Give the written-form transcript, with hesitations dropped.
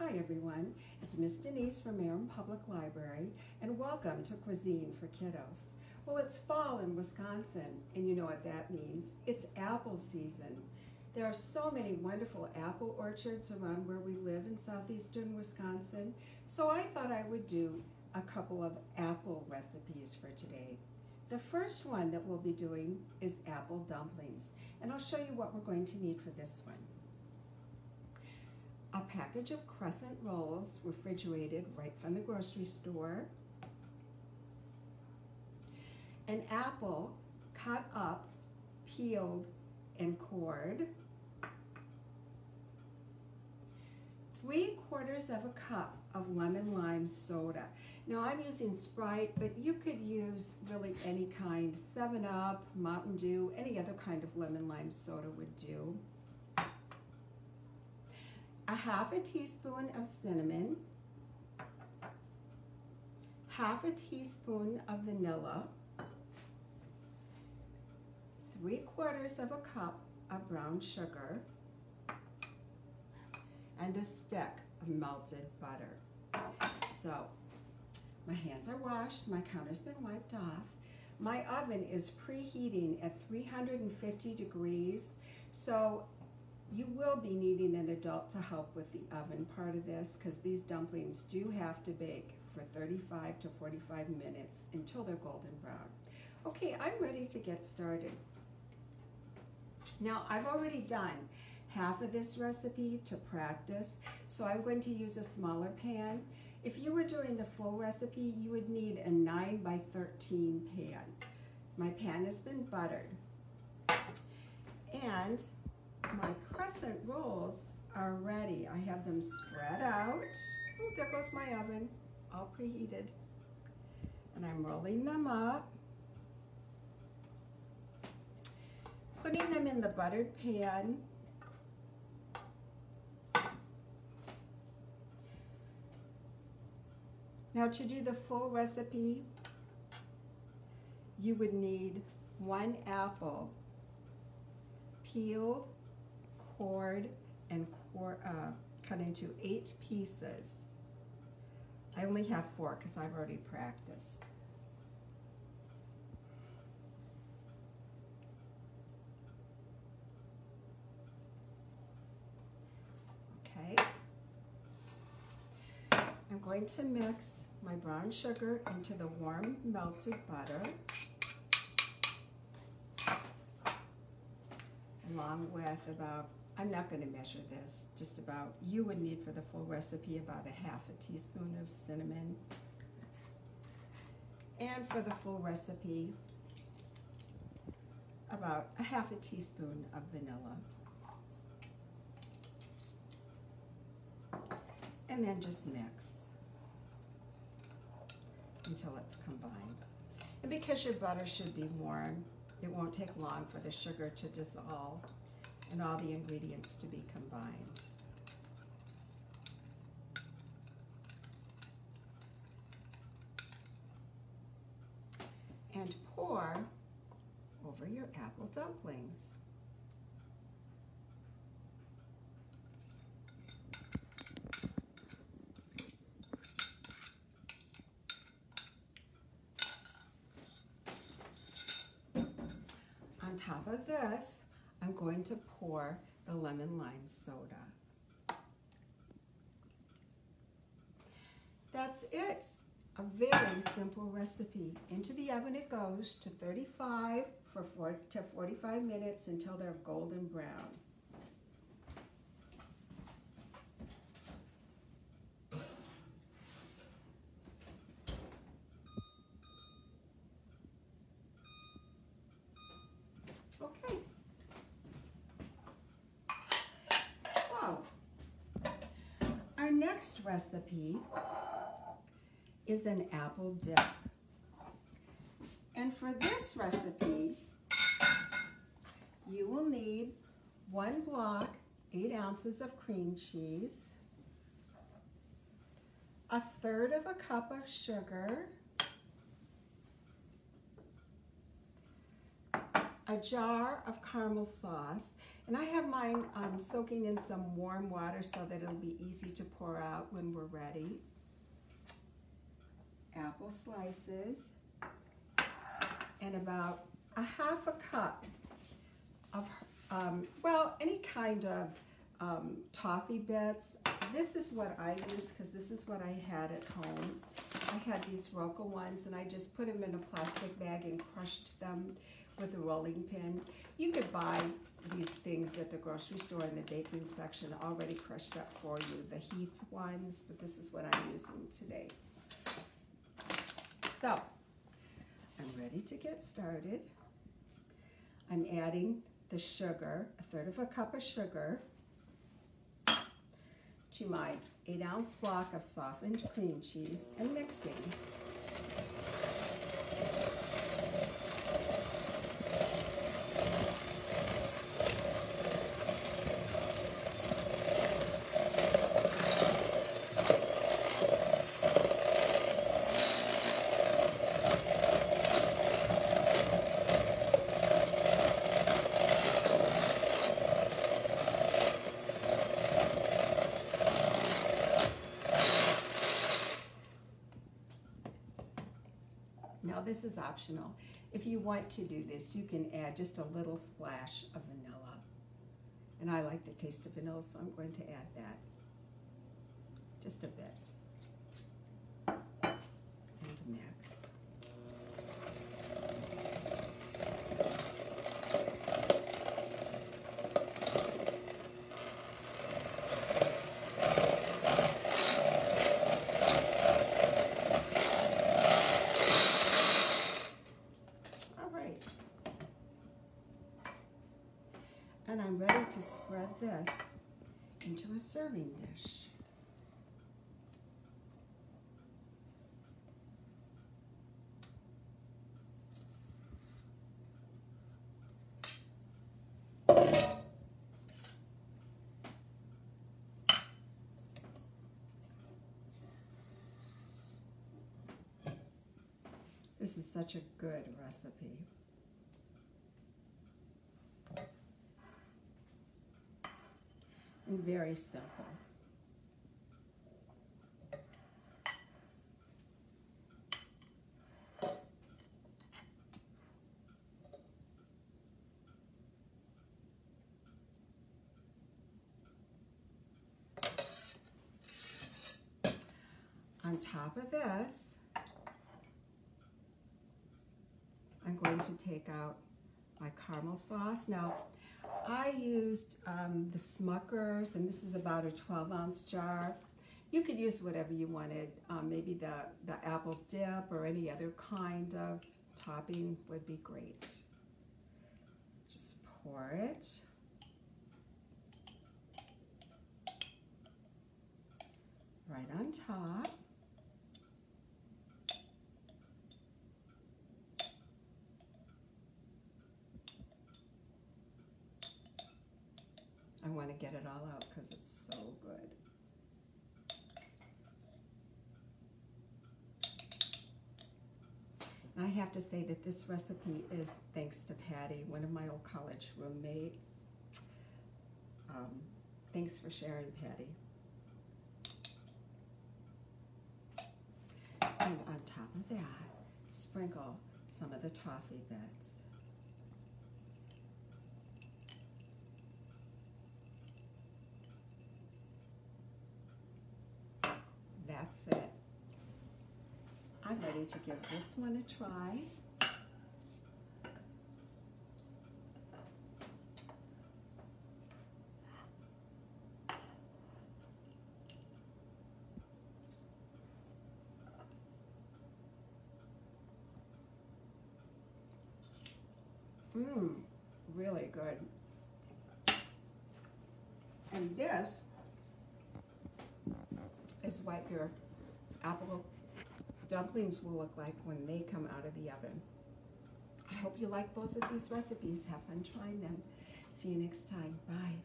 Hi everyone, it's Miss Denise from Marin Public Library and welcome to Cuisine for Kiddos. Well, it's fall in Wisconsin and you know what that means. It's apple season. There are so many wonderful apple orchards around where we live in southeastern Wisconsin, so I thought I would do a couple of apple recipes for today. The first one that we'll be doing is apple dumplings, and I'll show you what we're going to need for this one. A package of crescent rolls, refrigerated right from the grocery store. An apple cut up, peeled, and cored. 3/4 of a cup of lemon lime soda. Now I'm using Sprite, but you could use really any kind, 7-Up, Mountain Dew, any other kind of lemon lime soda would do. A 1/2 teaspoon of cinnamon, 1/2 teaspoon of vanilla, 3/4 of a cup of brown sugar, and a stick of melted butter. So, my hands are washed, my counter's been wiped off. My oven is preheating at 350 degrees, so you will be needing an adult to help with the oven part of this because these dumplings do have to bake for 35 to 45 minutes until they're golden brown. Okay, I'm ready to get started. Now, I've already done half of this recipe to practice, so I'm going to use a smaller pan. If you were doing the full recipe, you would need a 9 by 13 pan. My pan has been buttered. And my crescent rolls are ready. I have them spread out. Oh, there goes my oven, all preheated. And I'm rolling them up, putting them in the buttered pan. Now to do the full recipe, you would need 1 apple, peeled, cored, and cut into 8 pieces. I only have 4 because I've already practiced. Okay. I'm going to mix my brown sugar into the warm melted butter, along with about, I'm not going to measure this, just about, you would need for the full recipe about a 1/2 teaspoon of cinnamon. And for the full recipe, about a 1/2 teaspoon of vanilla. And then just mix until it's combined. And because your butter should be warm, it won't take long for the sugar to dissolve and all the ingredients to be combined. And pour over your apple dumplings. On top of this, I'm going to pour the lemon lime soda. That's it. A very simple recipe. Into the oven it goes to 35 to 45 minutes until they're golden brown. Okay. So, our next recipe is an apple dip. And for this recipe, you will need 1 block, 8 ounces of cream cheese, 1/3 of a cup of sugar, a jar of caramel sauce, and I have mine soaking in some warm water so that it'll be easy to pour out when we're ready. Apple slices, and about a half a cup of, well, any kind of toffee bits. This is what I used because this is what I had at home. I had these Roca ones, and I just put them in a plastic bag and crushed them with a rolling pin. You could buy these things at the grocery store in the baking section already crushed up for you, the Heath ones, but this is what I'm using today. So, I'm ready to get started. I'm adding the sugar, a third of a cup of sugar, to my 8-ounce block of softened cream cheese and mixing. Now this is optional. If you want to do this, you can add just a little splash of vanilla. And I like the taste of vanilla, so I'm going to add that. Just a bit. And mix. And I'm ready to spread this into a serving dish. This is such a good recipe. And very simple. On top of this, I'm going to take out my caramel sauce. Now, I used the Smuckers, and this is about a 12-ounce jar. You could use whatever you wanted. Maybe the apple dip or any other kind of topping would be great. Just pour it. Right on top. I want to get it all out because it's so good. And I have to say that this recipe is thanks to Patty, one of my old college roommates. Thanks for sharing, Patty. And on top of that, sprinkle some of the toffee bits. That's it. I'm ready to give this one a try. Really good. And this is what your apple dumplings will look like when they come out of the oven. I hope you like both of these recipes. Have fun trying them. See you next time. Bye.